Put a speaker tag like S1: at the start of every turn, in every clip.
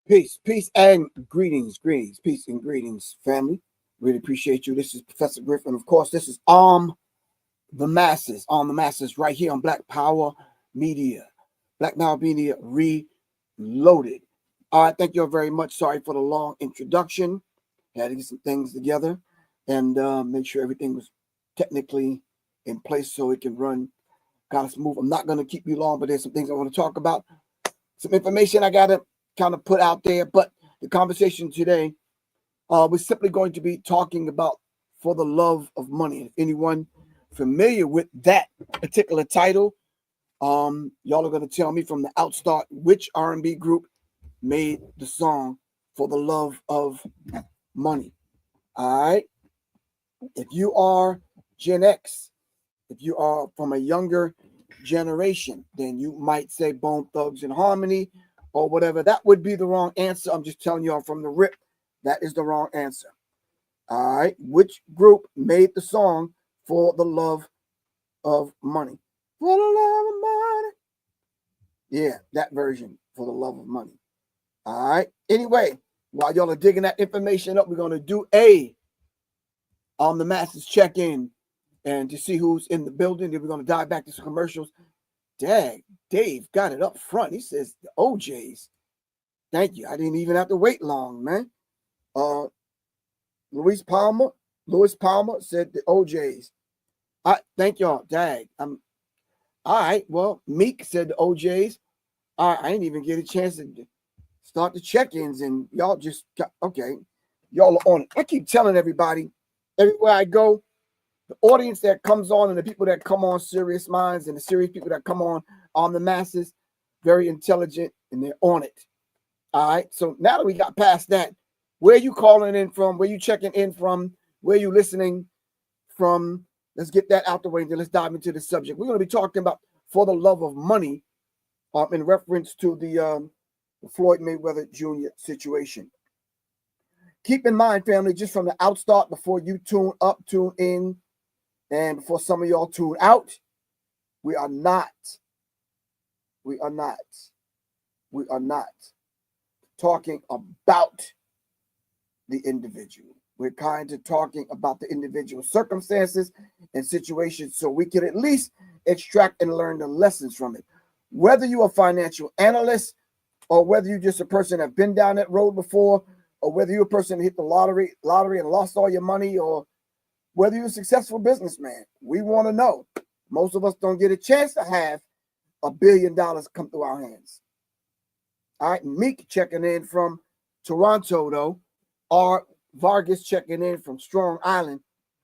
S1: Peace, peace, and greetings, peace and greetings, family. Really appreciate you. This is Professor Griff, and of course, this is Arm the Masses, right here on Black Power Media. Black Power Media Reloaded. All right, thank you all very much. Sorry for the long introduction. Had to get some things together and make sure everything was technically in place so it can run kind of smooth. I'm not going to keep you long, but there's some things I want to talk about. Some information I got to kind of put out there, but the conversation today, we're simply going to be talking about For the Love of Money. If anyone familiar with that particular title, y'all are going to tell me from the outstart which R&B group made the song For the Love of Money. All right. If you are Gen X, if you are from a younger generation, then you might say Bone Thugs and Harmony or whatever. That would be the wrong answer. I'm just telling y'all from the rip, that is the wrong answer. All right. Which group made the song For the Love of Money? For the love of money. Yeah, that version, For the Love of Money. All right. Anyway, while y'all are digging that information up, we're going to do the Masses check-in and to see who's in the building. Then we're going to dive back to some commercials. Dang, Dave got it up front. He says the OJs. Thank you. I didn't even have to wait long, man. Louis Palmer said the OJs. Thank y'all. Dang. All right. Well, Meek said the OJs. All right, I didn't even get a chance to start the check-ins, and y'all just got, okay. Y'all are on it. I keep telling everybody, everywhere I go, the audience that comes on and the people that come on Serious Minds and the serious people that come on the Masses, very intelligent, and they're on it. All right. So now that we got past that, where are you calling in from? Where you checking in from? Where you listening from? Let's get that out the way and then let's dive into the subject. We're going to be talking about For the Love of Money in reference to the Floyd Mayweather Jr. situation. Keep in mind, family, just from the outstart, before you tune up, tune in, and before some of y'all tune out, we are not talking about the individual. We're kind of talking about the individual circumstances and situations so we can at least extract and learn the lessons from it. Whether you're a financial analyst or whether you're just a person that been down that road before, or whether you're a person that hit the lottery and lost all your money, or whether you're a successful businessman, we want to know. Most of us don't get a chance to have $1 billion come through our hands. All right, Meek checking in from Toronto, though. Art Vargas checking in from Strong Island,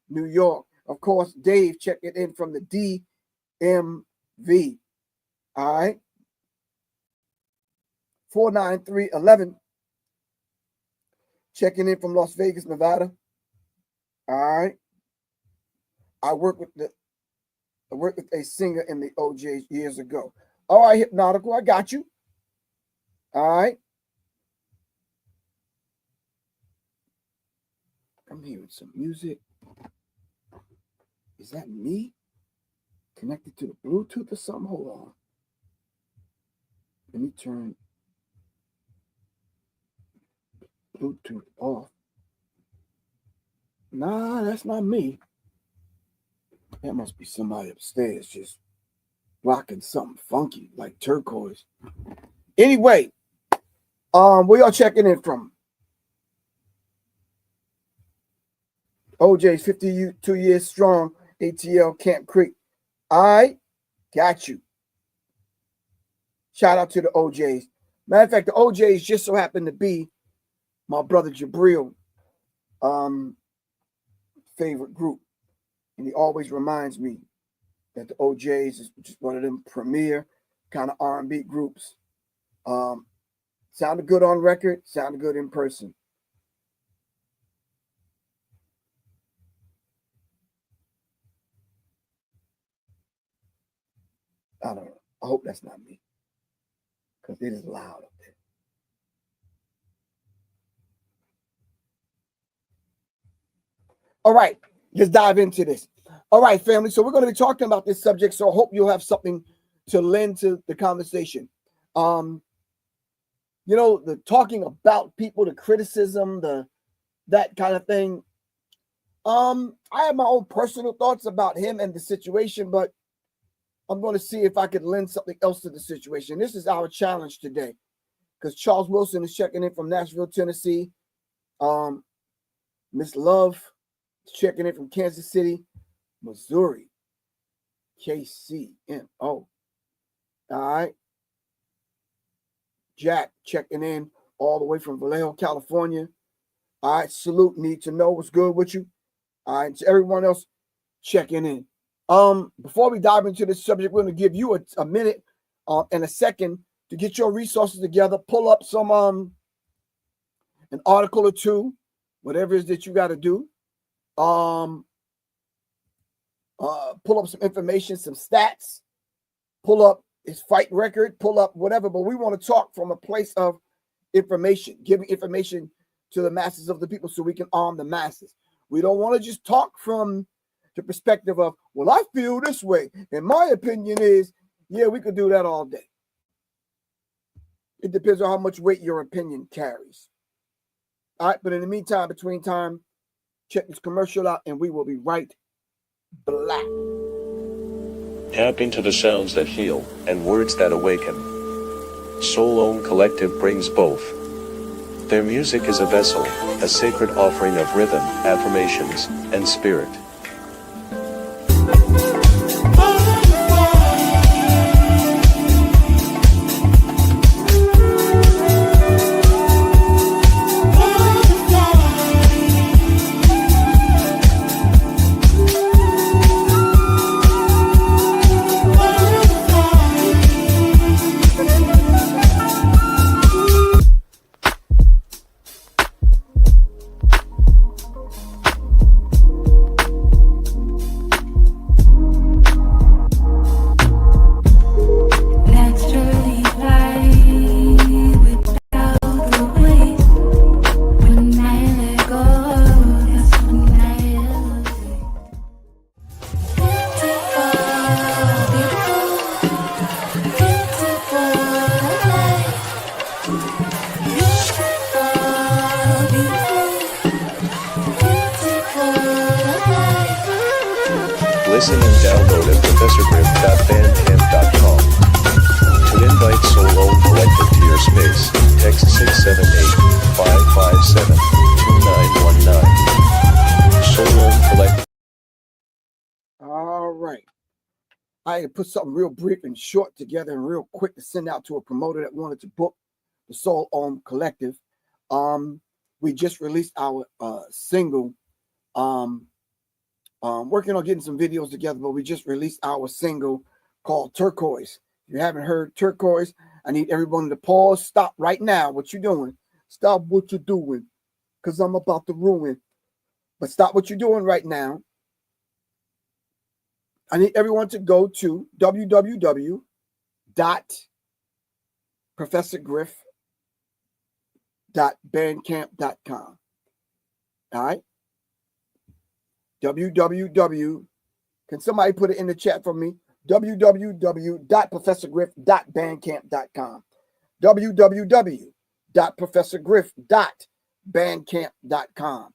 S1: New York. Of course, Dave checking in from the DMV. All right. 49311 checking in from Las Vegas, Nevada. All right. I worked with a singer in the OJs years ago. All right, Hypnotical, I got you. All right. I'm hearing some music. Is that me connected to the Bluetooth or something? Hold on. Let me turn Bluetooth off. Nah, that's not me. That must be somebody upstairs just rocking something funky like turquoise. Anyway, where y'all checking in from? OJ's 52 years strong, ATL Camp Creek. I got you. Shout out to the OJs. Matter of fact, the OJs just so happen to be my brother Jabril favorite group. And he always reminds me that the OJs is just one of them premier kind of R&B groups. Sounded good on record, sounded good in person. I don't know. I hope that's not me, because it is loud up there. All right, let's dive into this. All right, family. So we're going to be talking about this subject. So I hope you'll have something to lend to the conversation. you know, the talking about people, the criticism, that kind of thing. I have my own personal thoughts about him and the situation, but I'm going to see if I could lend something else to the situation. This is our challenge today, because Charles Wilson is checking in from Nashville, Tennessee. Miss Love is checking in from Kansas City, Missouri. KCMO. All right. Jack checking in all the way from Vallejo, California. All right. Salute. Need to know what's good with you. All right. To everyone else checking in. Before we dive into this subject, we're going to give you a minute and a second to get your resources together. Pull up some an article or two, whatever it is that you got to do. Pull up some information, some stats. Pull up his fight record. Pull up whatever. But we want to talk from a place of information, giving information to the masses of the people so we can arm the masses. We don't want to just talk from the perspective of, well, I feel this way, and my opinion is, yeah, we could do that all day. It depends on how much weight your opinion carries. All right, but in the meantime, between time, check this commercial out, and we will be right back.
S2: Tap into the sounds that heal and words that awaken. Soul Ohm Collective brings both. Their music is a vessel, a sacred offering of rhythm, affirmations, and spirit. Listen and download at professorgriff.bandcamp.com. To invite Soul Ohm Collective to your space, text 678-557-2919. Soul Ohm Collective.
S1: All right. I had to put something real brief and short together and real quick to send out to a promoter that wanted to book the Soul Ohm Collective. We just released our single. Working on getting some videos together, but we just released our single called Turquoise. If you haven't heard Turquoise, I need everyone to pause. Stop right now what you're doing. Stop what you're doing, because I'm about to ruin. But stop what you're doing right now. I need everyone to go to www.professorgriff.bandcamp.com. All right. www. Can somebody put it in the chat for me? www.professorgriff.bandcamp.com. www.professorgriff.bandcamp.com.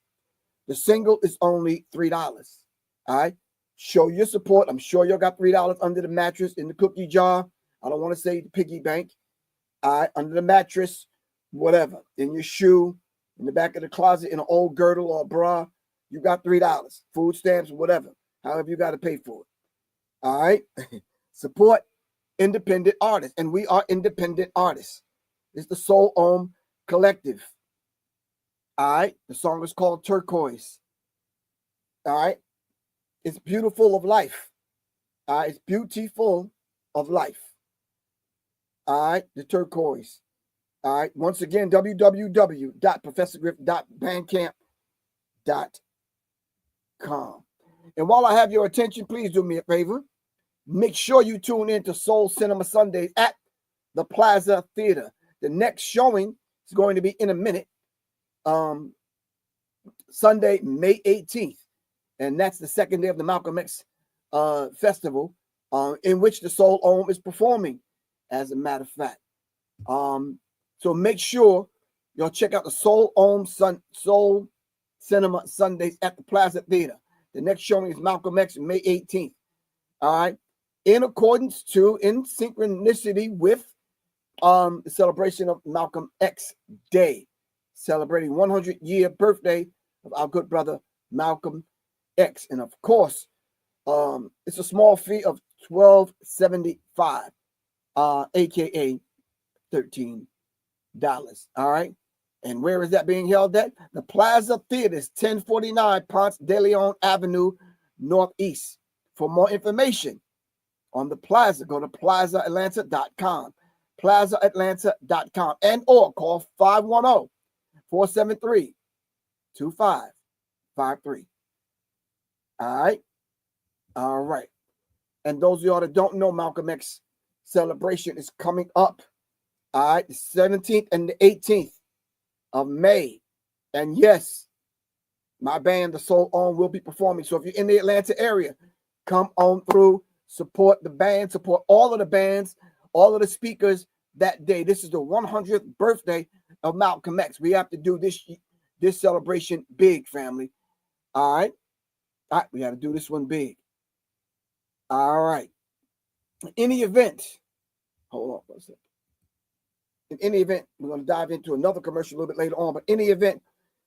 S1: The single is only $3. All right. Show your support. I'm sure y'all got $3 under the mattress, in the cookie jar. I don't want to say the piggy bank. All right. Under the mattress, whatever. In your shoe, in the back of the closet, in an old girdle or bra. You got $3. Food stamps, whatever. However you got to pay for it. All right. Support independent artists. And we are independent artists. It's the Soul Ohm Collective. All right. The song is called Turquoise. All right. It's beautiful of life. All right. It's beautiful of life. All right. The Turquoise. All right. Once again, www.professorgriff.bandcamp.com. And while I have your attention, please do me a favor. Make sure you tune in to Soul Cinema Sundays at the Plaza Theater. The next showing is going to be in a minute. Sunday, May 18th. And that's the second day of the Malcolm X festival, in which the Soul Ohm is performing, as a matter of fact. So make sure y'all check out the Soul Cinema Sundays at the Plaza Theater. The next showing is Malcolm X, May 18th. All right. In synchronicity with the celebration of Malcolm X Day, celebrating 100-year birthday of our good brother Malcolm X. And of course, it's a small fee of $12.75, aka $13. All right. And where is that being held at? The Plaza Theaters, 1049 Ponce de Leon Avenue, Northeast. For more information on the Plaza, go to plazaatlanta.com, plazaatlanta.com, and or call 510-473-2553. All right. All right. And those of y'all that don't know, Malcolm X celebration is coming up. All right. The 17th and the 18th of May. And yes, my band, The Soul On, will be performing. So if you're in the Atlanta area, come on through, support the band, support all of the bands, all of the speakers that day. This is the 100th birthday of Malcolm X. We have to do this celebration big, family. All right. All right. We got to do this one big. All right. In any event, hold on for a second. In any event, we're going to dive into another commercial a little bit later on. But in any event,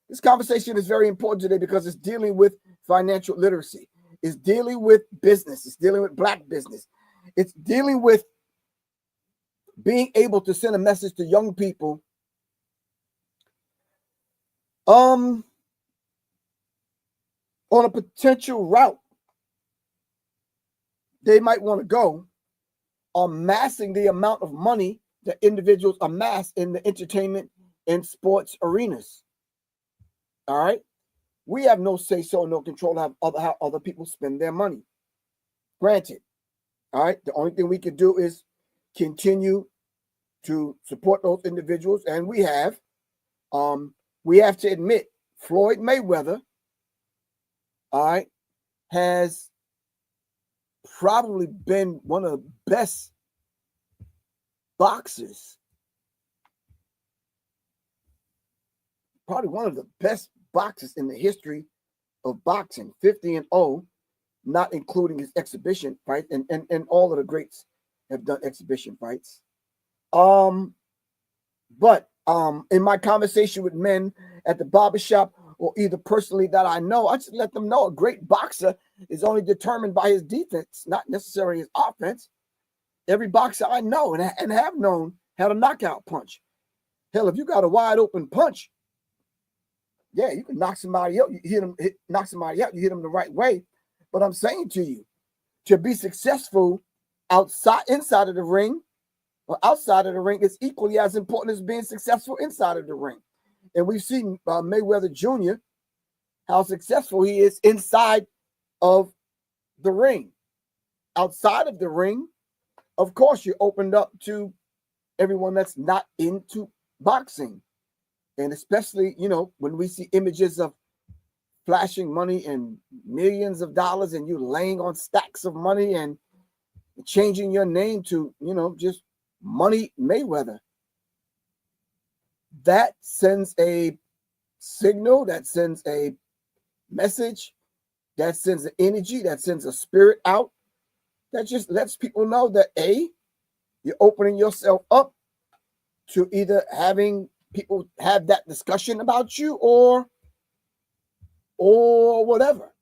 S1: this conversation is very important today because it's dealing with financial literacy. It's dealing with business. It's dealing with Black business. It's dealing with being able to send a message to young people on a potential route they might want to go, amassing the amount of money that individuals amass in the entertainment and sports arenas. All right. We have no say so, no control of how other people spend their money. Granted. All right. The only thing we can do is continue to support those individuals. And we have to admit, Floyd Mayweather, all right, has probably been one of the best boxers. Probably one of the best boxers in the history of boxing, 50-0, not including his exhibition fight, and all of the greats have done exhibition fights. But in my conversation with men at the barbershop, or either personally that I know, I just let them know a great boxer is only determined by his defense, not necessarily his offense. Every boxer I know and have known had a knockout punch. Hell, if you got a wide open punch, yeah, you can knock somebody out. Knock somebody out. You hit them the right way. But I'm saying to you, to be successful inside of the ring, or outside of the ring, is equally as important as being successful inside of the ring. And we've seen Mayweather Jr., how successful he is inside of the ring. Outside of the ring, of course, you're opened up to everyone that's not into boxing. And especially, when we see images of flashing money and millions of dollars and you laying on stacks of money and changing your name to, just Money Mayweather. That sends a signal, that sends a message, that sends an energy, that sends a spirit out, that just lets people know that you're opening yourself up to either having people have that discussion about you or whatever.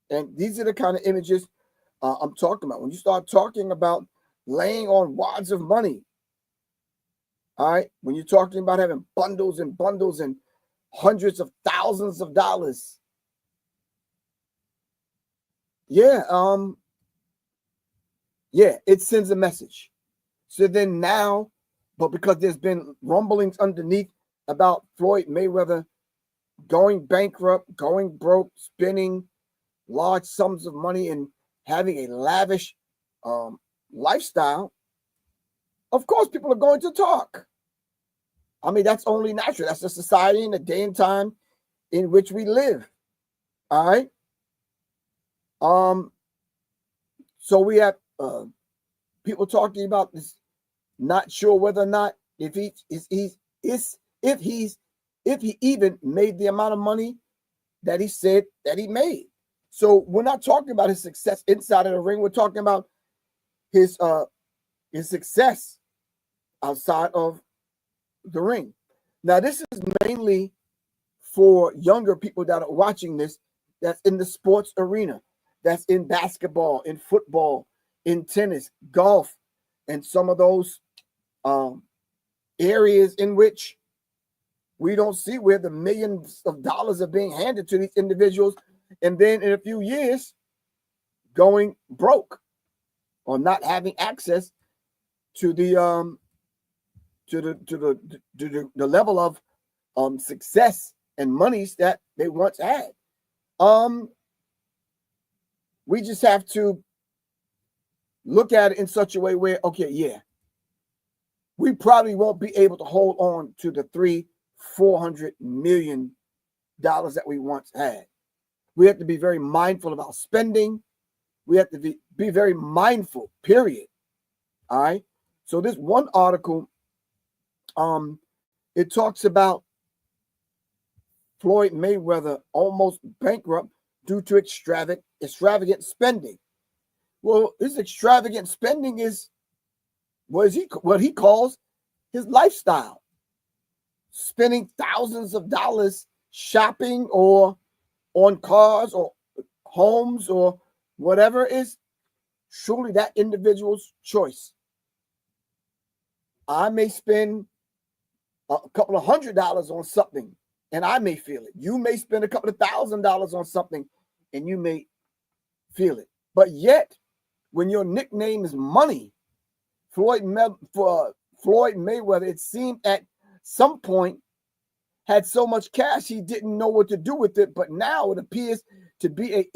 S1: And these are the kind of images I'm talking about. When you start talking about laying on wads of money, all right, when you're talking about having bundles and bundles and hundreds of thousands of dollars, yeah, it sends a message. So then now, but because there's been rumblings underneath about Floyd Mayweather going bankrupt, going broke, spending large sums of money and having a lavish lifestyle, of course people are going to talk. I mean, that's only natural. That's the society and the day and time in which we live. All right. So we have people talking about this, not sure whether or not if he's It's if he even made the amount of money that he said that he made. So we're not talking about his success inside of the ring. We're talking about his success outside of the ring. Now, this is mainly for younger people that are watching this, that's in the sports arena, that's in basketball, in football, in tennis, golf, and some of those areas in which we don't see where the millions of dollars are being handed to these individuals, and then in a few years going broke or not having access to the level of success and monies that they once had. We just have to look at it in such a way where, okay, yeah, we probably won't be able to hold on to the $400 million that we once had. We have to be very mindful about spending. We have to be very mindful, period. All right. So this one article, it talks about Floyd Mayweather almost bankrupt due to extravagant spending. Well, his extravagant spending is what he calls his lifestyle. Spending thousands of dollars shopping or on cars or homes or whatever is surely that individual's choice. I may spend a couple of $100 on something and I may feel it. You may spend a couple of $1,000s on something and you may feel it. But yet, when your nickname is money, Floyd Mayweather, it seemed at some point had so much cash he didn't know what to do with it. But now it appears to be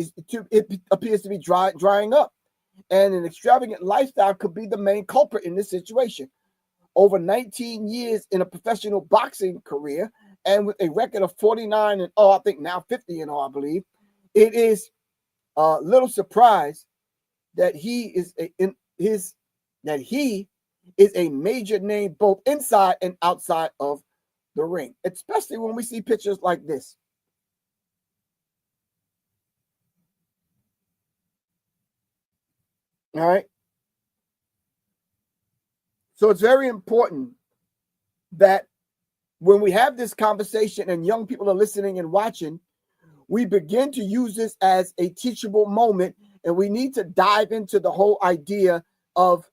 S1: drying up, and an extravagant lifestyle could be the main culprit in this situation. Over 19 years in a professional boxing career, and with a record of 49 and I think now 50 and I believe, it is a little surprise that he is a major name both inside and outside of the ring, especially when we see pictures like this. All right. So it's very important that when we have this conversation and young people are listening and watching, we begin to use this as a teachable moment, and we need to dive into the whole idea of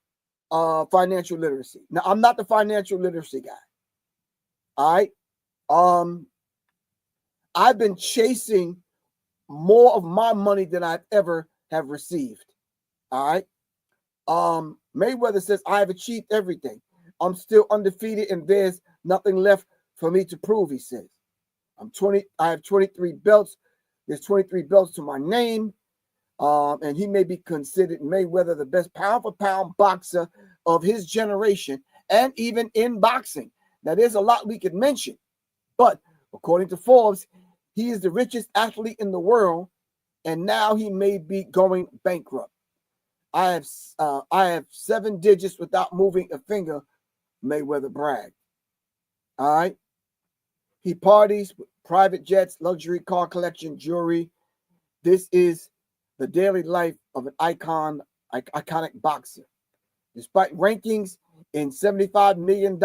S1: financial literacy. Now, I'm not the financial literacy guy. All right. I've been chasing more of my money than I've ever have received. All right. Mayweather says, I have achieved everything. I'm still undefeated and there's nothing left for me to prove, he says. I have 23 belts. There's 23 belts to my name. And he may be considered, Mayweather, the best pound for pound boxer of his generation and even in boxing. Now, there's a lot we could mention, but according to Forbes, he is the richest athlete in the world, and now he may be going bankrupt. I have 7 digits without moving a finger, Mayweather bragged. All right. He parties with private jets, luxury car collection, jewelry. This is the daily life of an iconic boxer. Despite rankings in $75 million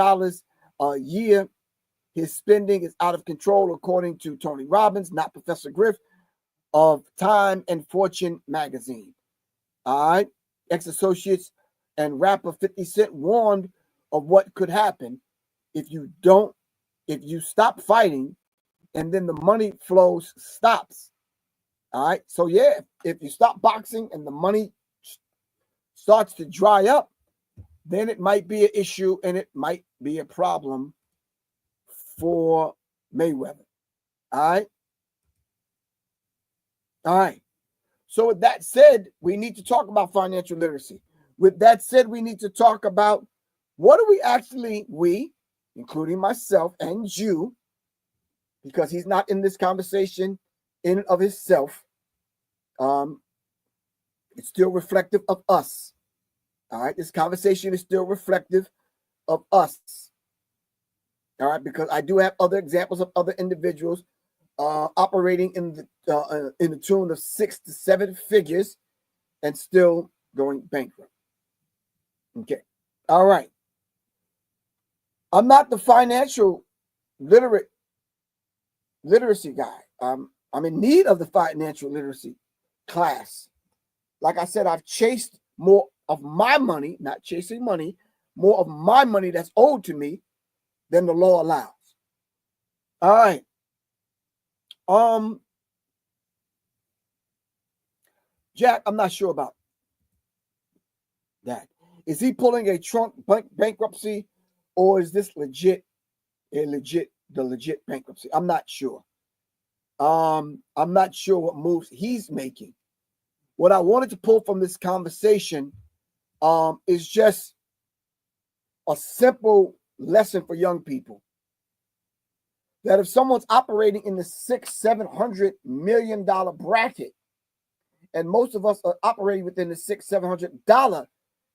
S1: a year, his spending is out of control, according to Tony Robbins, not Professor Griff, of Time and Fortune magazine. All right. Ex-associates and rapper 50 Cent warned of what could happen if you stop fighting and then the money flows stops. All right. So, yeah, if you stop boxing and the money starts to dry up, then it might be an issue and it might be a problem for Mayweather. All right. All right. So with that said, we need to talk about financial literacy. With that said, we need to talk about what do we, including myself and you, because he's not in this conversation in and of himself. It's still reflective of us. All right. This conversation is still reflective of us. All right, because I do have other examples of other individuals operating in the tune of 6 to 7 figures and still going bankrupt. Okay. All right. I'm not the financial literacy guy. I'm in need of the financial literacy class. Like I said, I've chased more of my money, not chasing money, more of my money that's owed to me than the law allows. All right. Jack, I'm not sure about that. Is he pulling a Trump bankruptcy, or is this the legit bankruptcy? I'm not sure. I'm not sure what moves he's making. What I wanted to pull from this conversation is just a simple lesson for young people. That if someone's operating in the $600-700 million bracket, and most of us are operating within the $600-700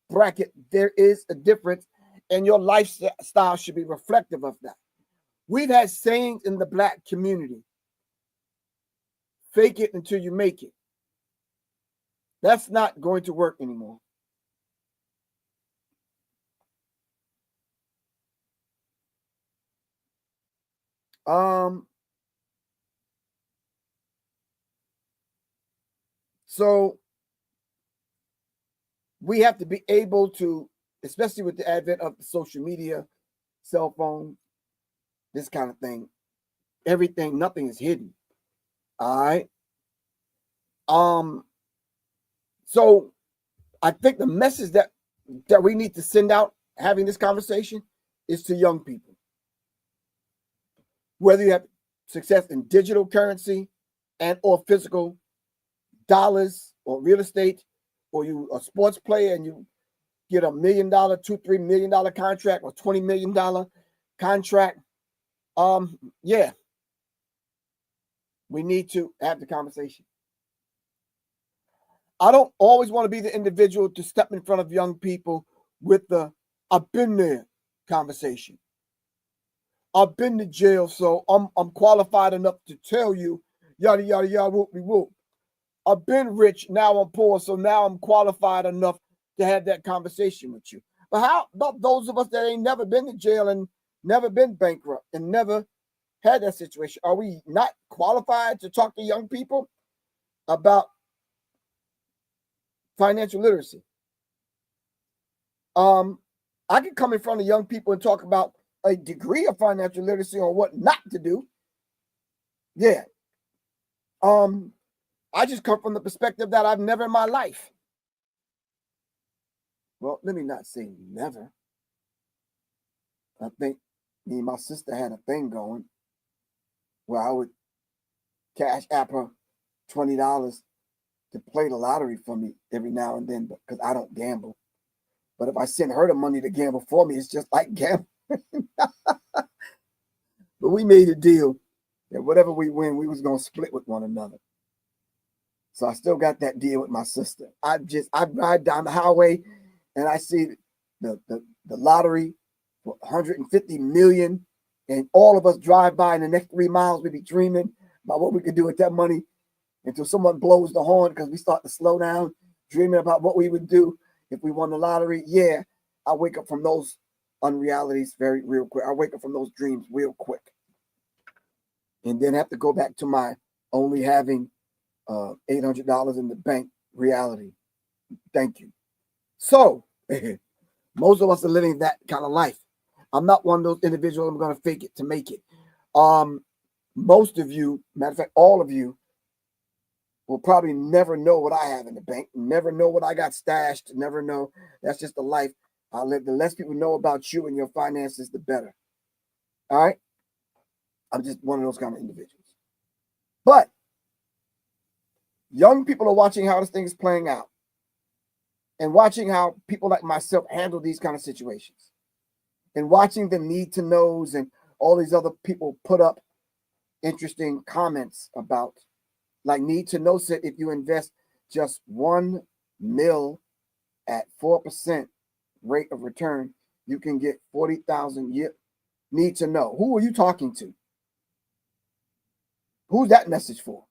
S1: bracket, there is a difference, and your lifestyle should be reflective of that. We've had sayings in the Black community: fake it until you make it. That's not going to work anymore. So we have to be able to, especially with the advent of the social media, cell phone, this kind of thing, everything, nothing is hidden. All right. So I think the message that we need to send out having this conversation is to young people. Whether you have success in digital currency and or physical dollars or real estate, or you a sports player and you get $1 million, $2-3 million contract or $20 million contract, yeah, we need to have the conversation. I don't always want to be the individual to step in front of young people with the "I've been there" conversation. I've been to jail, so I'm qualified enough to tell you, yada yada yada, whoop de whoop. I've been rich, now I'm poor, so now I'm qualified enough to have that conversation with you. But how about those of us that ain't never been to jail and never been bankrupt and never had that situation? Are we not qualified to talk to young people about financial literacy? I can come in front of young people and talk about a degree of financial literacy or what not to do. Yeah. I just come from the perspective that I've never in my life. Well, let me not say never. I think me and my sister had a thing going where I would cash app her $20 to play the lottery for me every now and then, because I don't gamble. But if I send her the money to gamble for me, it's just like gambling. But we made a deal that whatever we win, we was going to split with one another. So I still got that deal with my sister. I ride down the highway and I see the lottery for 150 million, and all of us drive by in the next 3 miles. We be dreaming about what we could do with that money until someone blows the horn, because we start to slow down, dreaming about what we would do if we won the lottery. Yeah, I wake up from those unrealities real quick. I wake up from those dreams real quick, and then have to go back to my only having $800 in the bank reality. Thank you. So most of us are living that kind of life. I'm not one of those individuals. I'm going to fake it to make it. Most of you, matter of fact, all of you, will probably never know what I have in the bank, never know what I got stashed, never know. That's just the life I live. The less people know about you and your finances, the better. All right? I'm just one of those kind of individuals. But young people are watching how this thing is playing out and watching how people like myself handle these kind of situations and watching the need to knows and all these other people put up interesting comments about, like, need to know said if you invest just $1 million at 4% rate of return, you can get 40,000 need to know. Who are you talking to? Who's that message for?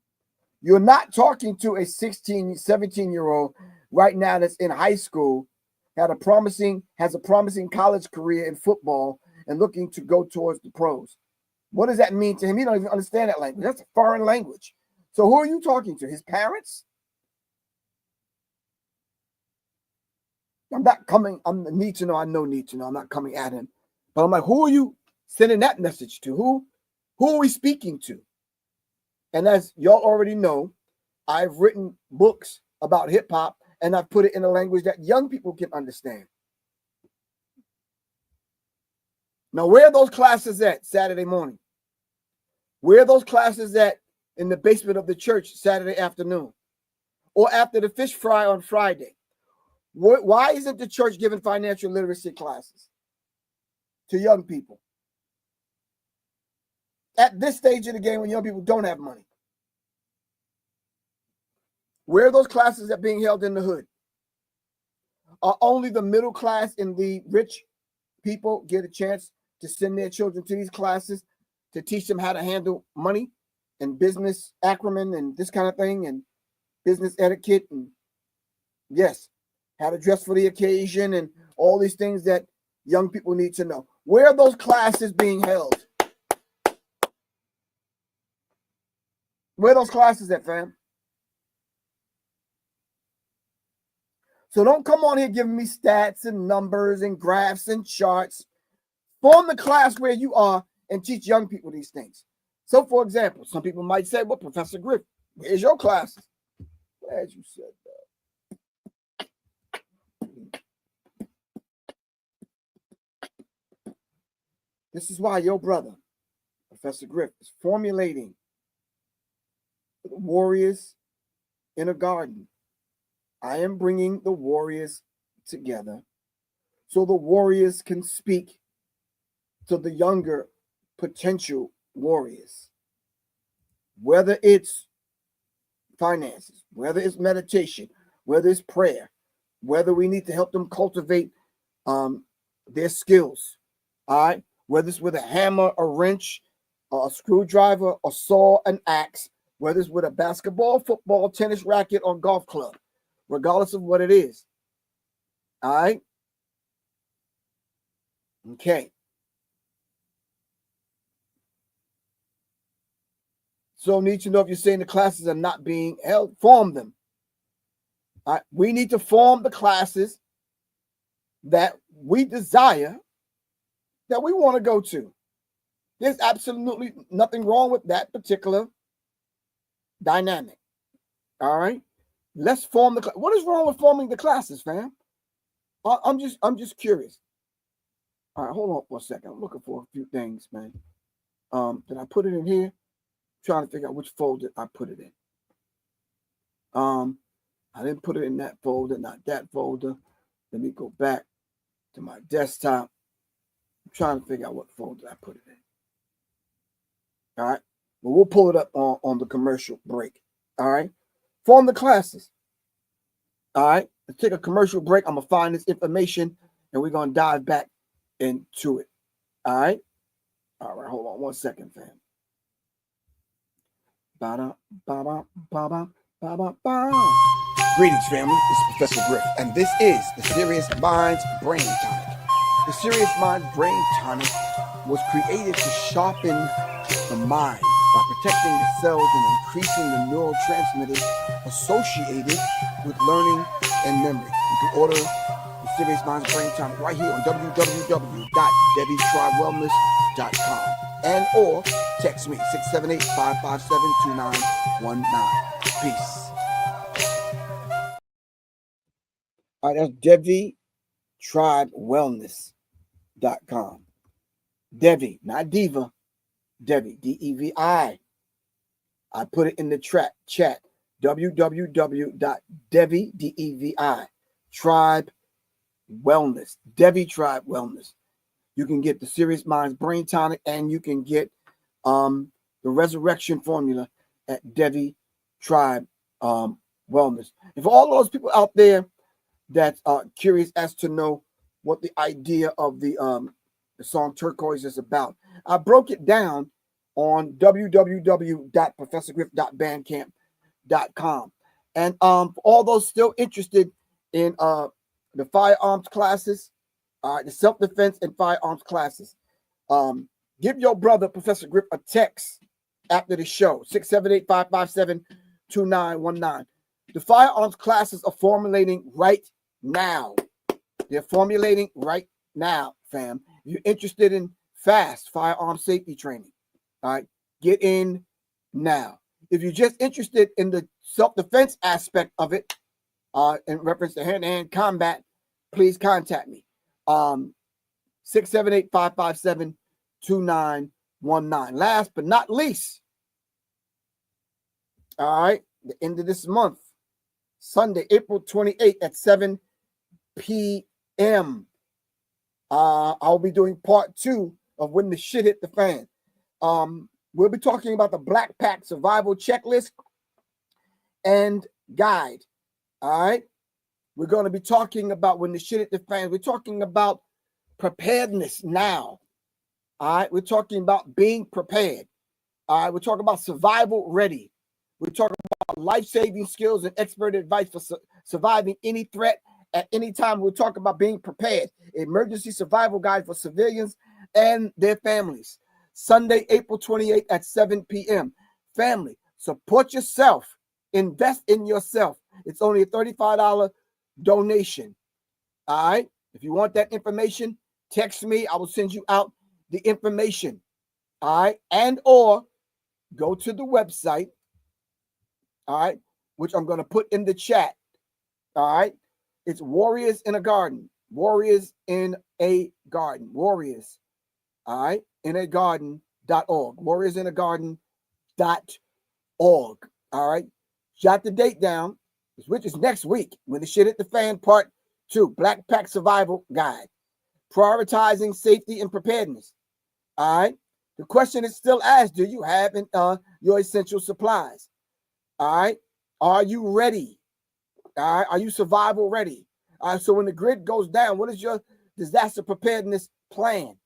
S1: You're not talking to a 16, 17-year-old right now that's in high school, has a promising college career in football and looking to go towards the pros. What does that mean to him? He don't even understand that language. That's a foreign language. So who are you talking to? His parents? I'm not coming. I need to know. I know need to know. I'm not coming at him. But I'm like, who are you sending that message to? Who are we speaking to? And as y'all already know, I've written books about hip hop and I've put it in a language that young people can understand. Now, where are those classes at Saturday morning? Where are those classes at in the basement of the church Saturday afternoon? Or after the fish fry on Friday? Why isn't the church giving financial literacy classes to young people? At this stage of the game when young people don't have money. Where are those classes that are being held in the hood? Are only the middle class and the rich people get a chance to send their children to these classes to teach them how to handle money and business acumen and this kind of thing and business etiquette and yes, how to dress for the occasion and all these things that young people need to know. Where are those classes being held? Where are those classes at, fam? So don't come on here giving me stats and numbers and graphs and charts. Form the class where you are and teach young people these things. So, for example, some people might say, well, Professor Griff, where's your classes? Glad you said that. This is why your brother, Professor Griff, is formulating the warriors in a garden. I am bringing the warriors together so the warriors can speak to the younger potential warriors. Whether it's finances, whether it's meditation, whether it's prayer, whether we need to help them cultivate their skills, all right? Whether it's with a hammer, a wrench, a screwdriver, a saw, an axe, whether it's with a basketball, football, tennis racket, or golf club, regardless of what it is. All right? Okay. So need to know if you're saying the classes are not being held, form them. All right? We need to form the classes that we desire, that we want to go to. There's absolutely nothing wrong with that particular dynamic. All right? Let's form the class. What is wrong with forming the classes, fam? I'm just curious. All right, hold on for a second. I'm looking for a few things, man. Did I put it in here? Trying to figure out which folder I put it in. I didn't put it in that folder, not that folder. Let me go back to my desktop. I'm trying to figure out what folder I put it in. All right. Well, we'll pull it up on the commercial break. All right. Form the classes. All right. Let's take a commercial break. I'm going to find this information and we're going to dive back into it. All right. All right. Hold on 1 second, fam. Greetings, family. This is Professor Griff, and this is the Serious Minds Brain Tonic. The Serious Minds Brain Tonic was created to sharpen the mind by protecting the cells and increasing the neurotransmitters associated with learning and memory. You can order the Serious Minds Brain Tonic right here on www.debbietribewellness.com and or text me 678-557-2919. Peace. All right, that's DeviTribeWellness.com. Devi, not Diva. Devi, D-E-V-I. I put it in the chat. www.devi, D-E-V-I, Tribe Wellness. Devi Tribe Wellness. You can get the Serious Minds Brain Tonic and you can get the Resurrection Formula at Devi Tribe Wellness. And for all those people out there that are curious as to know what the idea of the the song Turquoise is about. I broke it down on www.professorgriff.bandcamp.com. And for all those still interested in the firearms classes, the self-defense and firearms classes, give your brother, Professor Griff, a text after the show, 678-557-2919. The firearms classes are formulating right now. They're formulating right now, fam. If you're interested in fast firearm safety training, all right, get in now. If you're just interested in the self-defense aspect of it, in reference to hand-to-hand combat, please contact me. 678-557-2919. Last but not least, all right, the end of this month, Sunday, April 28th at 7 p.m. I'll be doing part 2 of When the Shit Hit the Fan. We'll be talking about the Black Pack Survival Checklist and Guide. All right. We're going to be talking about when the shit hit the fan. We're talking about preparedness now. All right. We're talking about being prepared. All right. We're talking about survival ready. We're talking about life-saving skills and expert advice for surviving any threat at any time. We're talking about being prepared. Emergency survival guide for civilians and their families. Sunday, April 28th at 7 p.m. Family, support yourself. Invest in yourself. It's only a $35 donation. All right. If you want that information, text me. I will send you out the information. All right. And or go to the website. All right. Which I'm going to put in the chat. All right. It's Warriors in a Garden. Warriors in a Garden. Warriors. All right. In a garden.org. Warriors in a garden.org. All right. Jot the date down, which is next week, When the Shit Hit the Fan, Part 2, Black Pack Survival Guide. Prioritizing safety and preparedness. All right. The question is still asked, do you have your essential supplies? All right. Are you ready? All right. Are you survival ready? All right. So when the grid goes down, what is your disaster preparedness plan?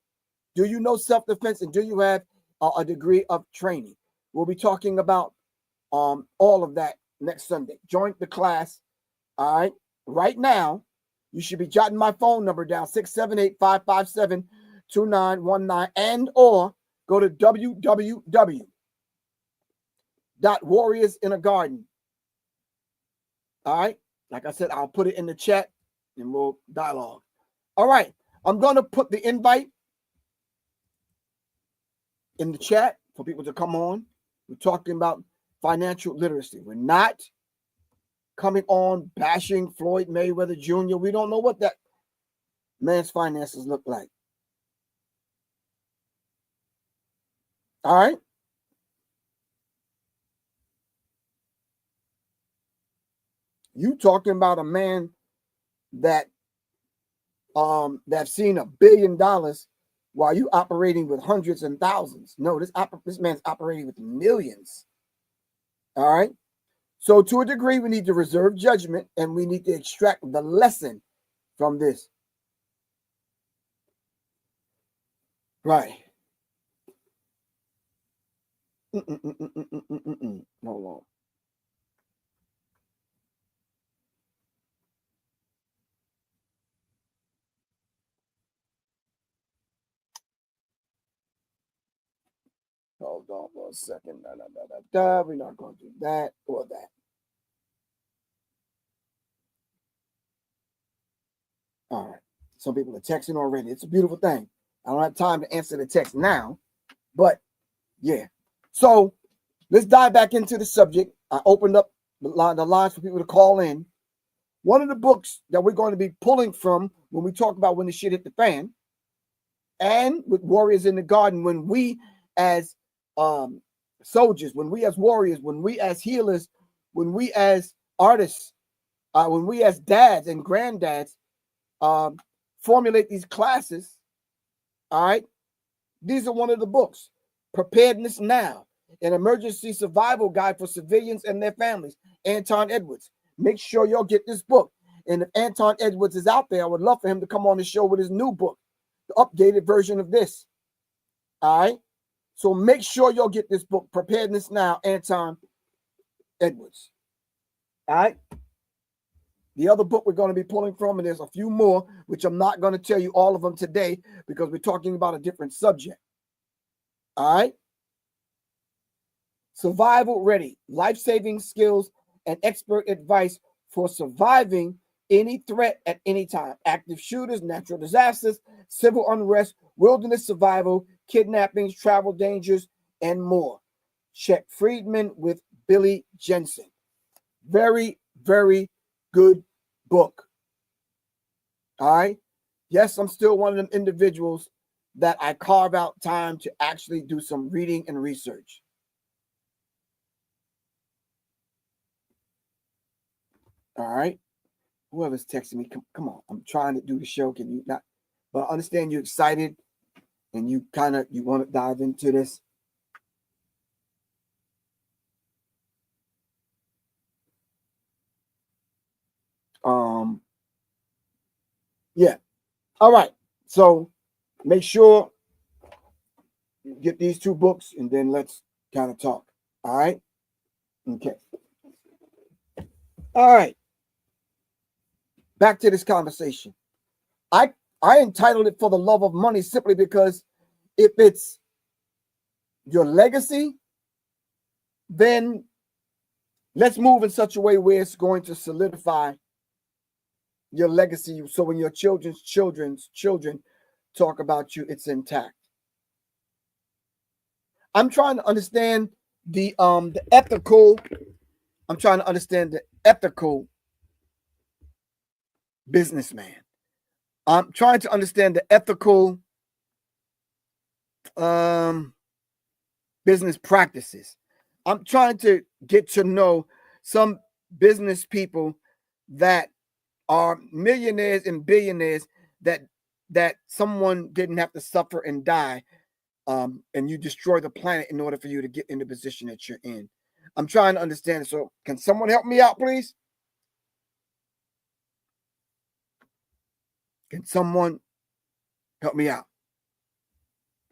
S1: Do you know self-defense and do you have a degree of training? We'll be talking about all of that next Sunday. Join the class. All right. Right now, you should be jotting my phone number down, 678-557-2919, and or go to www.warriorsinAgarden. All right. Like I said, I'll put it in the chat and we'll dialogue. All right. I'm going to put the invite in the chat for people to come on. We're talking about financial literacy. We're not coming on bashing Floyd Mayweather Jr. We don't know what that man's finances look like. All right. You talking about a man that that's seen $1 billion while you operating with hundreds and thousands. No, this man's operating with millions. All right. So to a degree, we need to reserve judgment and we need to extract the lesson from this. Right. Hold on. Hold on for a second. We're not going to do that or that. All right. Some people are texting already. It's a beautiful thing. I don't have time to answer the text now, but yeah. So let's dive back into the subject. I opened up the lines for people to call in. One of the books that we're going to be pulling from when we talk about when the shit hit the fan, and with Warriors in the Garden, when we as soldiers, when we as warriors, when we as healers, when we as artists, when we as dads and granddads formulate these classes, all right, these are one of the books. Preparedness Now, an emergency survival guide for civilians and their families. Anton Edwards. Make sure y'all get this book. And if Anton Edwards is out there, I would love for him to come on the show with his new book, the updated version of this. All right. So make sure you'll get this book, Preparedness Now, Anton Edwards. All right. The other book we're going to be pulling from, and there's a few more, which I'm not going to tell you all of them today because we're talking about a different subject. All right. Survival Ready, life-saving skills and expert advice for surviving any threat at any time. Active shooters, natural disasters, civil unrest, wilderness survival, kidnappings, travel dangers, and more. Check Friedman with Billy Jensen. Very, very good book. All right. Yes, I'm still one of them individuals that I carve out time to actually do some reading and research. All right. Whoever's texting me, come on. I'm trying to do the show. Can you not? But I understand you're excited and you want to dive into this. Yeah. All right. So make sure you get these two books and then let's kind of talk. All right. Okay. All right. Back to this conversation. I entitled it For the Love of Money simply because if it's your legacy, then let's move in such a way where it's going to solidify your legacy. So when your children's children talk about you, it's intact. I'm trying to understand the ethical. I'm trying to understand the ethical businessman. I'm trying to understand the ethical business practices. I'm trying to get to know some business people that are millionaires and billionaires that someone didn't have to suffer and die, and you destroy the planet in order for you to get in the position that you're in. I'm trying to understand it. So can someone help me out, please? Can someone help me out?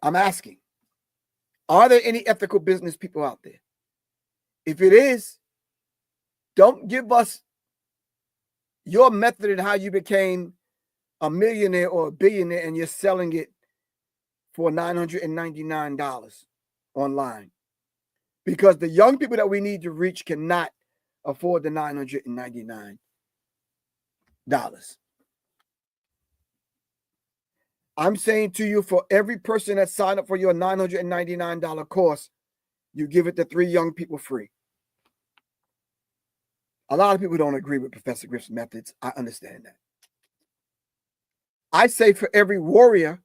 S1: I'm asking. Are there any ethical business people out there? If it is, don't give us your method and how you became a millionaire or a billionaire and you're selling it for $999 online. Because the young people that we need to reach cannot afford the $999. I'm saying to you, for every person that signed up for your $999 course, you give it to 3 young people free. A lot of people don't agree with Professor Griff's methods. I understand that. I say for every warrior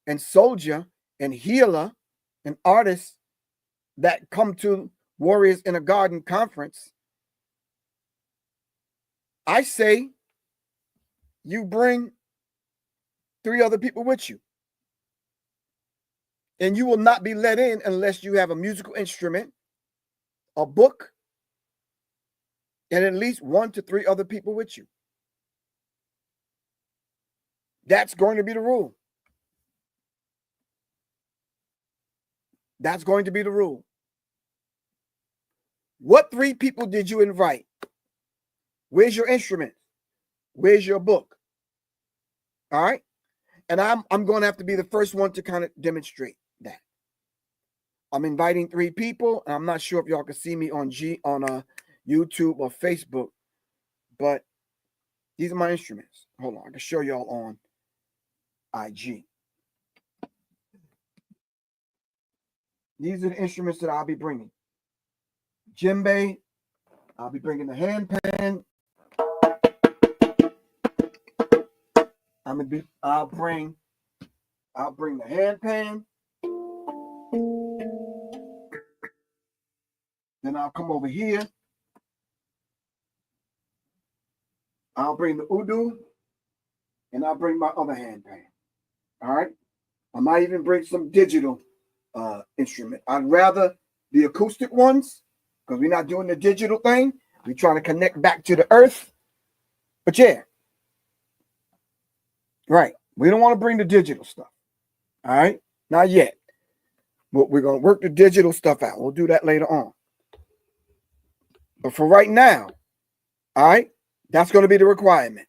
S1: and soldier and healer and artist that come to Warriors in a Garden conference, I say you bring 3 other people with you. And you will not be let in unless you have a musical instrument, a book, and at least 1 to 3 other people with you. That's going to be the rule. That's going to be the rule. What 3 people did you invite? Where's your instrument? Where's your book? All right. And I'm going to have to be the first one to kind of demonstrate that. I'm inviting 3 people, and I'm not sure if y'all can see me on YouTube or Facebook, but these are my instruments. Hold on, I can show y'all on IG. These are the instruments that I'll be bringing. Djembe, I'll be bringing the handpan. I'll bring the handpan. Then I'll come over here. I'll bring the udu, and I'll bring my other handpan. All right. I might even bring some digital instrument. I'd rather the acoustic ones because we're not doing the digital thing. We're trying to connect back to the earth. But yeah, right. We don't want to bring the digital stuff. All right, not yet. But we're going to work the digital stuff out. We'll do that later on. But for right now, all right, that's going to be the requirement.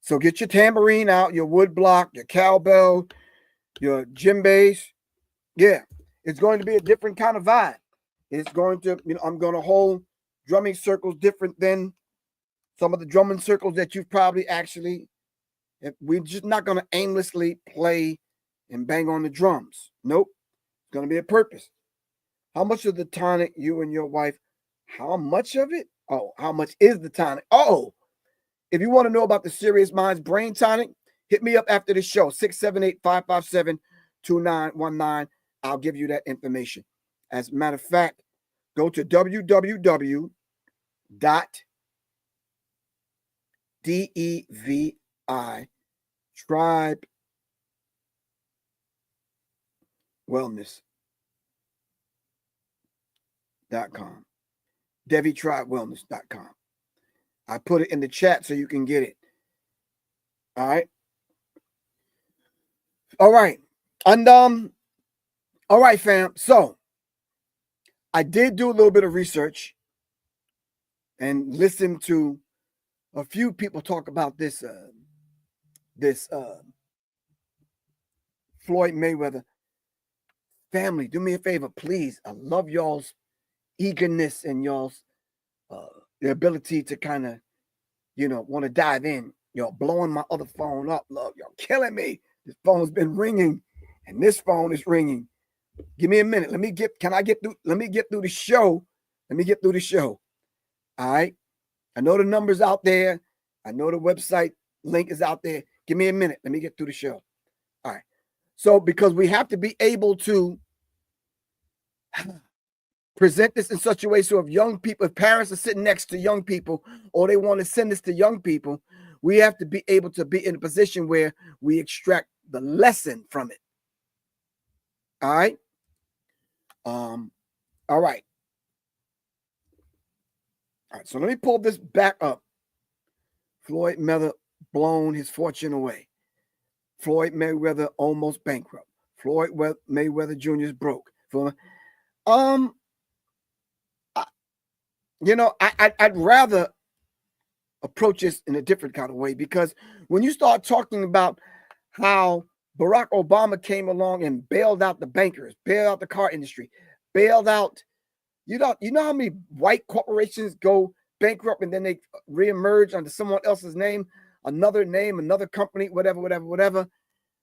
S1: So get your tambourine out, your wood block, your cowbell, your djembes. Yeah, it's going to be a different kind of vibe. It's going to, I'm going to hold drumming circles different than some of the drumming circles that you've probably actually, we're just not going to aimlessly play and bang on the drums. Nope. It's going to be a purpose. How much of the tonic, you and your wife, how much of it? Oh, how much is the tonic? Oh, if you want to know about the Serious Minds Brain Tonic, hit me up after the show, 678-557-2919. I'll give you that information. As a matter of fact, go to www.devi Tribe Wellness.com. DeviTribeWellness.com. I put it in the chat so you can get it. All right. All right. And all right, fam. So I did do a little bit of research and listen to a few people talk about this Floyd Mayweather. Family, do me a favor, please. I love y'all's eagerness and y'all's the ability to kind of, want to dive in. Y'all blowing my other phone up, love. Y'all killing me. This phone's been ringing, and this phone is ringing. Give me a minute. Let me get through the show. Let me get through the show. All right. I know the number's out there. I know the website link is out there. Give me a minute. Let me get through the show. All right. So, because we have to be able to present this in such a way so if young people, if parents are sitting next to young people or they want to send this to young people, we have to be able to be in a position where we extract the lesson from it. All right. All right. All right. So let me pull this back up. Floyd Mayweather blown his fortune away. Floyd Mayweather almost bankrupt. Floyd Mayweather Jr. is broke. I'd rather approach this in a different kind of way, because when you start talking about how Barack Obama came along and bailed out the bankers, bailed out the car industry, bailed out, you know how many white corporations go bankrupt and then they reemerge under someone else's name, another company, whatever.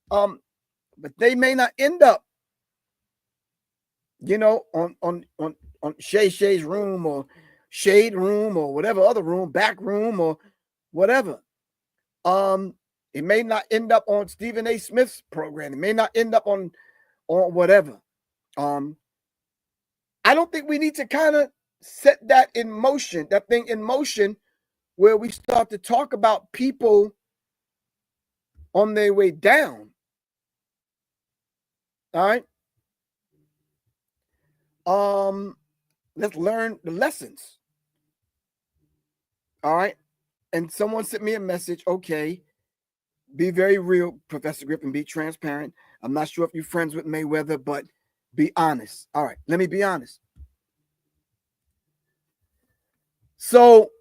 S1: But they may not end up, on Shay's room or Shade room or whatever other room, back room or whatever. It may not end up on Stephen A. Smith's program. It may not end up on whatever. I don't think we need to kind of set that thing in motion, where we start to talk about people on their way down. All right. Let's learn the lessons. All right. And someone sent me a message. Okay. Be very real, Professor Griff, and be transparent. I'm not sure if you're friends with Mayweather, but be honest. All right. Let me be honest. So,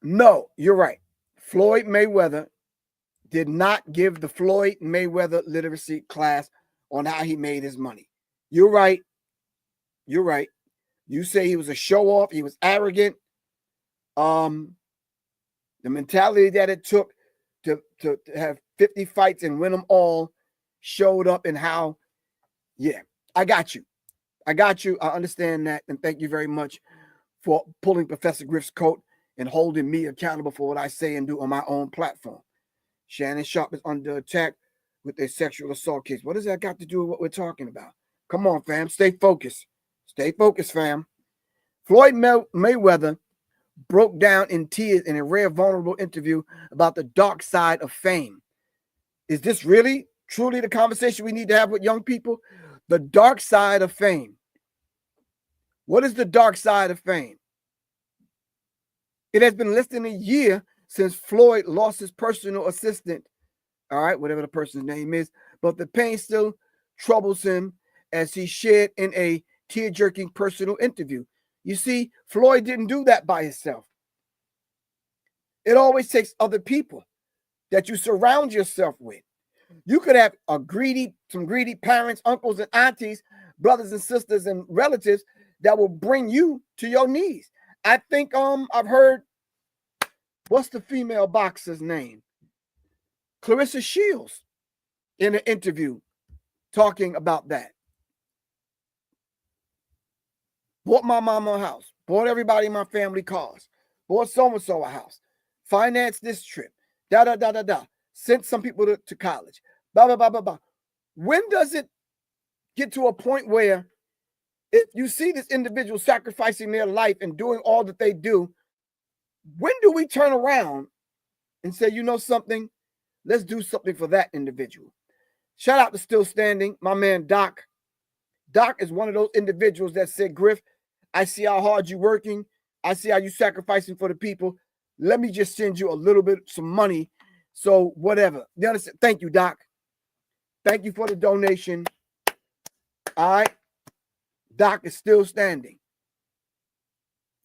S1: no, you're right. Floyd Mayweather did not give the Floyd Mayweather literacy class on how he made his money. You're right. You're right. You say he was a show off. He was arrogant. The mentality that it took to have 50 fights and win them all showed up in how, yeah, I got you. I understand that. And thank you very much for pulling Professor Griff's coat and holding me accountable for what I say and do on my own platform. Shannon Sharp is under attack with a sexual assault case. What does that got to do with what we're talking about? Come on, fam. Stay focused. Stay focused, fam. Floyd Mayweather broke down in tears in a rare, vulnerable interview about the dark side of fame. Is this really, truly the conversation we need to have with young people? The dark side of fame. What is the dark side of fame? It has been less than a year since Floyd lost his personal assistant, all right, whatever the person's name is, but the pain still troubles him, as he shared in a tear-jerking personal interview. You see, Floyd didn't do that by himself. It always takes other people that you surround yourself with. You could have some greedy parents, uncles and aunties, brothers and sisters and relatives that will bring you to your knees. I think I've heard, what's the female boxer's name? Clarissa Shields in an interview talking about that. Bought my mama a house, bought everybody in my family cars, bought so-and-so a house, financed this trip, sent some people to college, blah, blah, blah, blah, blah. When does it get to a point where if you see this individual sacrificing their life and doing all that they do, when do we turn around and say, you know something, let's do something for that individual? Shout out to Still Standing, my man Doc. Doc is one of those individuals that said, Griff, I see how hard you're working. I see how you're sacrificing for the people. Let me just send you a little bit, some money. So whatever. You understand? Thank you, Doc. Thank you for the donation. All right. Doc is still standing.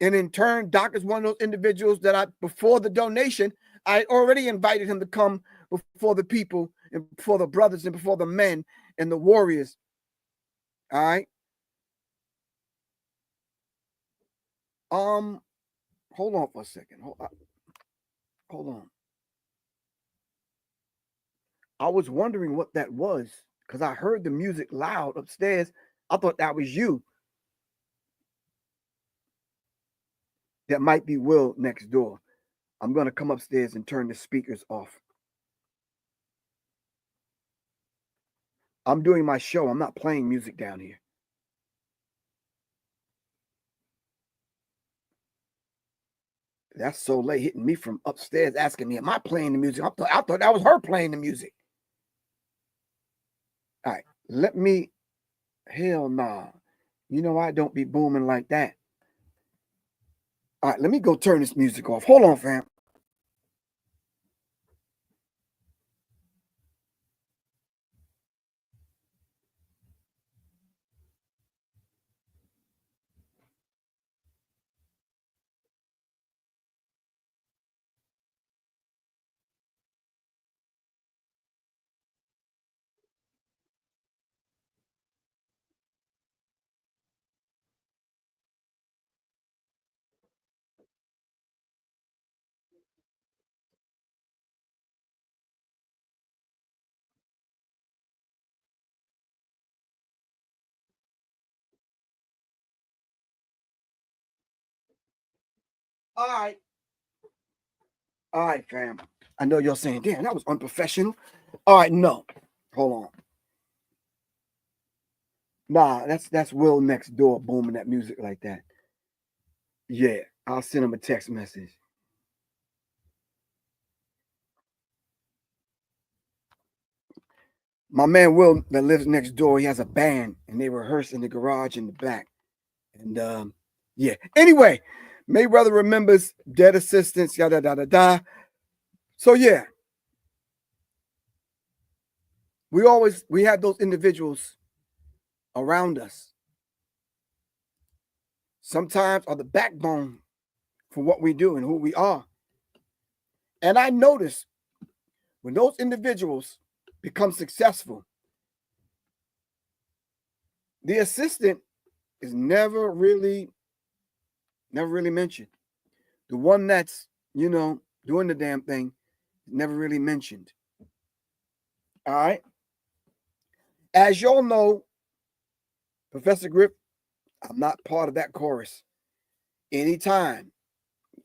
S1: And in turn, Doc is one of those individuals that before the donation, I already invited him to come before the people and before the brothers and before the men and the warriors. All right. Hold on for a second. Hold on. I was wondering what that was because I heard the music loud upstairs. I thought that was you. That might be Will next door. I'm going to come upstairs and turn the speakers off. I'm doing my show. I'm not playing music down here. That's so late, hitting me from upstairs, asking me, am I playing the music? I thought that was her playing the music. All right, let me, hell nah. You know, I don't be booming like that. All right, let me go turn this music off. Hold on, fam. All right. All right, fam. I know you're saying, damn, that was unprofessional. All right, no. Hold on. Nah, that's Will next door booming that music like that. Yeah, I'll send him a text message. My man Will that lives next door, he has a band and they rehearse in the garage in the back. And yeah. Anyway, Mayweather remembers dead assistants, yada da da da. So yeah. We have those individuals around us. Sometimes are the backbone for what we do and who we are. And I notice when those individuals become successful, the assistant is never really mentioned. The one that's, doing the damn thing, never really mentioned. All right. As y'all know, Professor Griff, I'm not part of that chorus. Anytime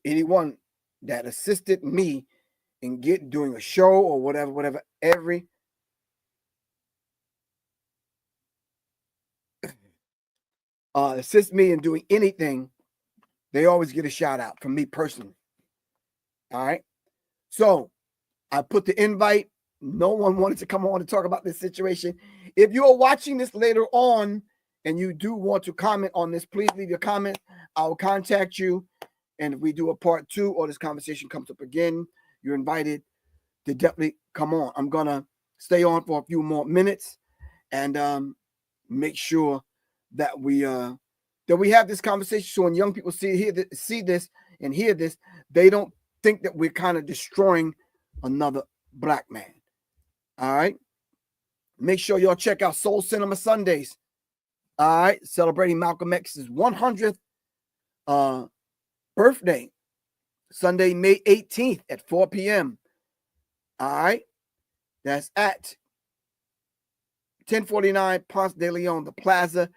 S1: anyone that assisted me in doing a show or whatever, assist me in doing anything, they always get a shout out from me personally. All right. So I put the invite. No one wanted to come on to talk about this situation. If you are watching this later on and you do want to comment on this, please leave your comment. I will contact you. And if we do a part 2 or this conversation comes up again, you're invited to definitely come on. I'm going to stay on for a few more minutes and make sure that we have this conversation, so when young people see this and hear this, they don't think that we're kind of destroying another black man. All right. Make sure y'all check out Soul Cinema Sundays. All right, celebrating Malcolm X's 100th birthday, Sunday, May 18th at 4 p.m. All right, that's at 1049 Ponce de Leon, the Plaza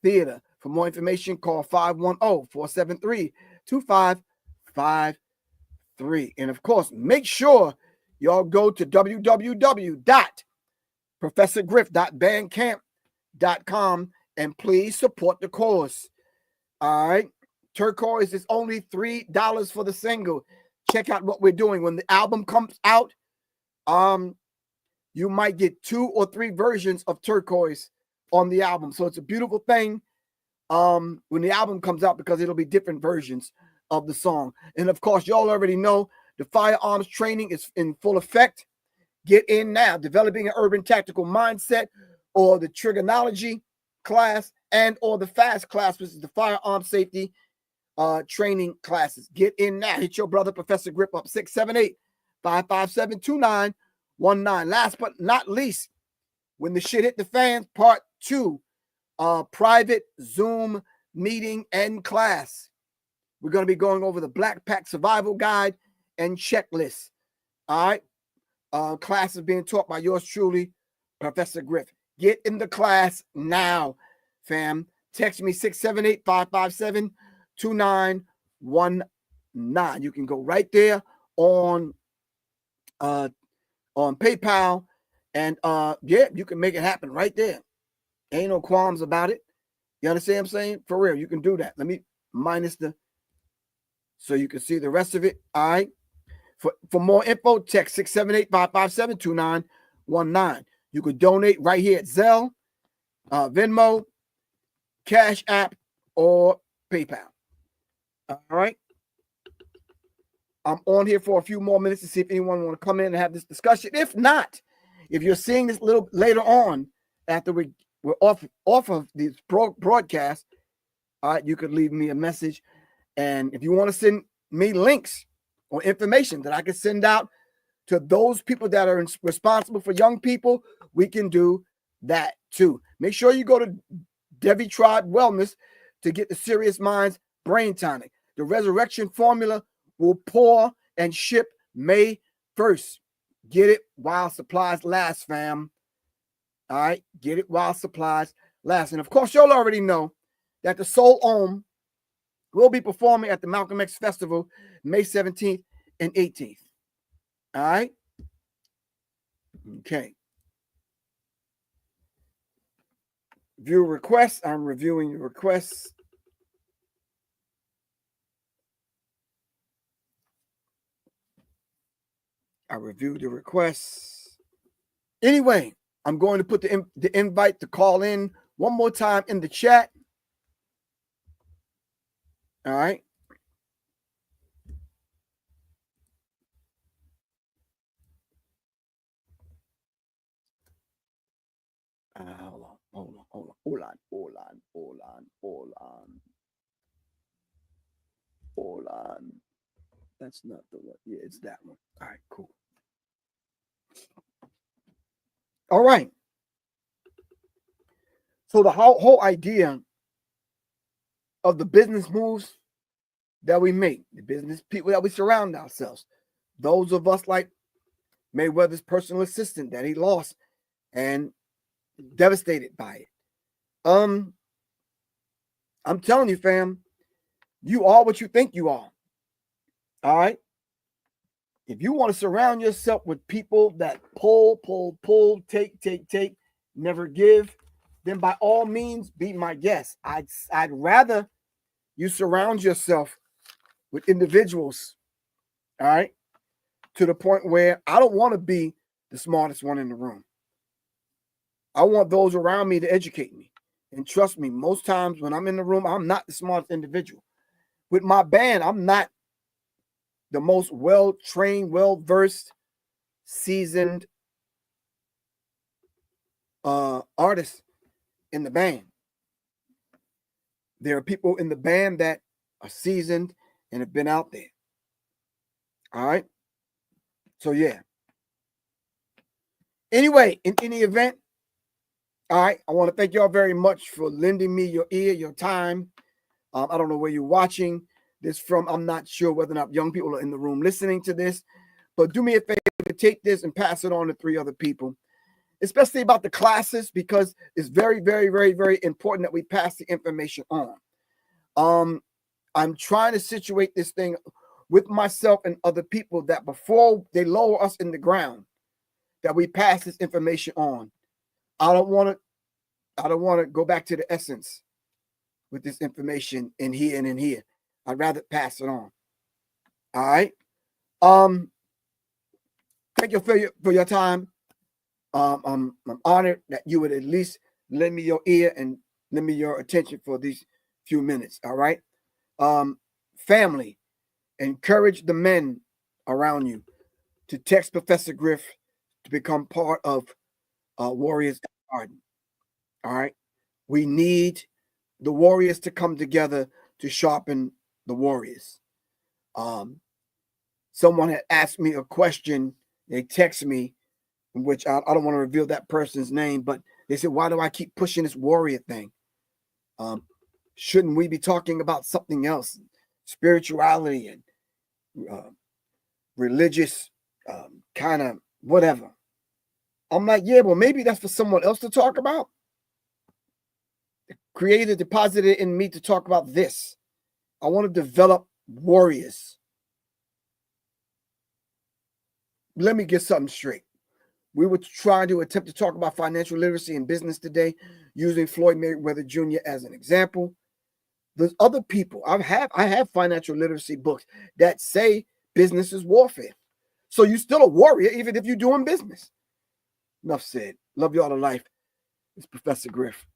S1: Theater. For more information, call 510-473-2553. And of course, make sure y'all go to www.professorgriff.bandcamp.com and please support the cause. All right. Turquoise is only $3 for the single. Check out what we're doing. When the album comes out, you might get 2 or 3 versions of Turquoise on the album. So it's a beautiful thing when the album comes out, because it'll be different versions of the song. And of course, y'all already know the firearms training is in full effect. Get in now. Developing an urban tactical mindset, or the trigonology class, and or the FAST class, which is the firearm safety training classes. Get in now. Hit your brother Professor Grip up, 678-557-2919. Last but not least, when the shit hit the fans, part 2, private Zoom meeting and class. We're going to be going over the Black Pack Survival Guide and checklist. All right. Class is being taught by yours truly, Professor Griff. Get in the class now, fam. Text me 678-557-2919. You can go right there on PayPal, and yeah, you can make it happen right there. Ain't no qualms about it. You understand what I'm saying? For real, you can do that. Let me minus so you can see the rest of it. All right. For more info, text 678-557-2919. You could donate right here at Zelle, Venmo, Cash App, or PayPal. All right. I'm on here for a few more minutes to see if anyone want to come in and have this discussion. If not, if you're seeing this a little later on after we're off of this broadcast, all right, you could leave me a message. And if you want to send me links or information that I can send out to those people that are responsible for young people, we can do that too. Make sure you go to Devi Tribe Wellness to get the Serious Minds Brain Tonic. The Resurrection Formula will pour and ship May 1st. Get it while supplies last, fam. All right, get it while supplies last. And of course, y'all already know that the Soul Om will be performing at the Malcolm X Festival May 17th and 18th. All right. Okay. View requests. I'm reviewing your requests. I reviewed the requests. Anyway, I'm going to put the invite to call in one more time in the chat. All right. Hold on. That's not the one. Yeah, it's that one. All right, cool. All right. So the whole idea of the business moves that we make, the business people that we surround ourselves, those of us like Mayweather's personal assistant that he lost and devastated by it. I'm telling you, fam, you are what you think you are. All right. If you want to surround yourself with people that pull, take, never give, then by all means be my guest. I'd rather you surround yourself with individuals, all right, to the point where I don't want to be the smartest one in the room. I want those around me to educate me. And trust me, most times when I'm in the room, I'm not the smartest individual. With my band, I'm not the most well-trained, well-versed, seasoned artists in the band. There are people in the band that are seasoned and have been out there. All right. So yeah. Anyway, in any event, all right, I want to thank y'all very much for lending me your ear, your time. I don't know where you're watching this from. I'm not sure whether or not young people are in the room listening to this, but do me a favor to take this and pass it on to 3 other people, especially about the classes, because it's very, very, very, very important that we pass the information on. I'm trying to situate this thing with myself and other people that before they lower us in the ground, that we pass this information on. I don't want to go back to the essence with this information in here and in here. I'd rather pass it on. All right. Thank you for your time. I'm honored that you would at least lend me your ear and lend me your attention for these few minutes. All right. Family, encourage the men around you to text Professor Griff to become part of Warriors in the Garden. All right. We need the warriors to come together to sharpen the warriors. Someone had asked me a question. They text me, which I don't want to reveal that person's name, but they said, why do I keep pushing this warrior thing? Shouldn't we be talking about something else? Spirituality and religious kind of whatever. I'm like, yeah, well, maybe that's for someone else to talk about. The Creator deposited in me to talk about this. I want to develop warriors. Let me get something straight. We were trying to attempt to talk about financial literacy and business today, using Floyd Mayweather Jr. as an example. There's other people. I have financial literacy books that say business is warfare. So you're still a warrior, even if you're doing business. Enough said. Love y'all to life. It's Professor Griff.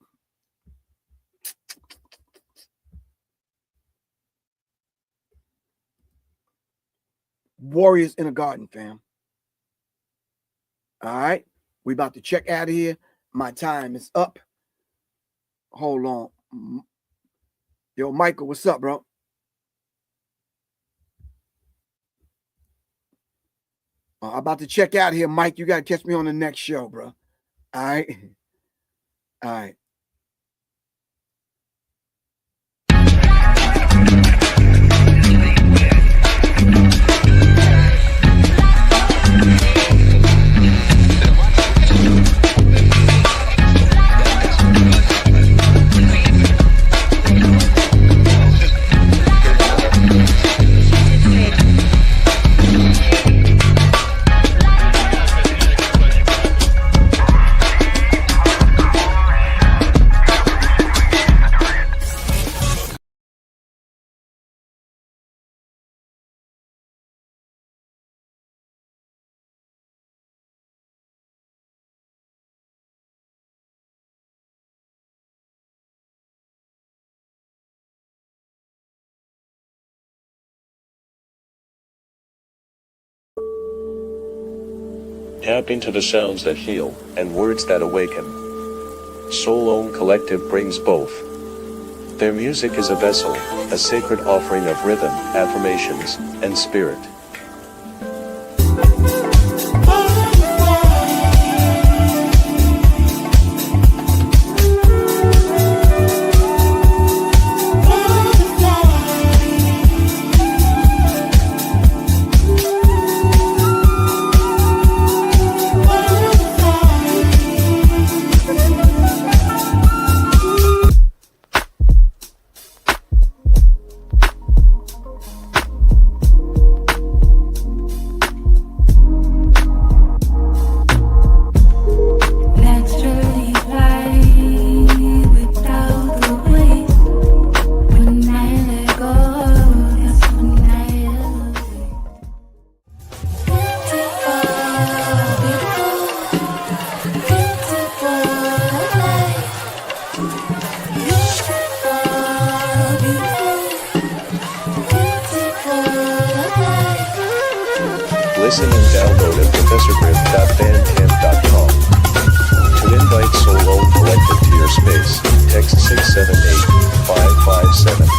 S1: Warriors in a garden, fam. All right. We about to check out of here. My time is up. Hold on. Yo, Michael, what's up, bro? I'm about to check out here, Mike. You got to catch me on the next show, bro. All right. All right.
S2: Tap into the sounds that heal and words that awaken. Soul Own Collective brings both. Their music is a vessel, a sacred offering of rhythm, affirmations, and spirit. Listen and download at professorgriff.bandcamp.com. To invite Soul Own Collective to your space. Text 678-557.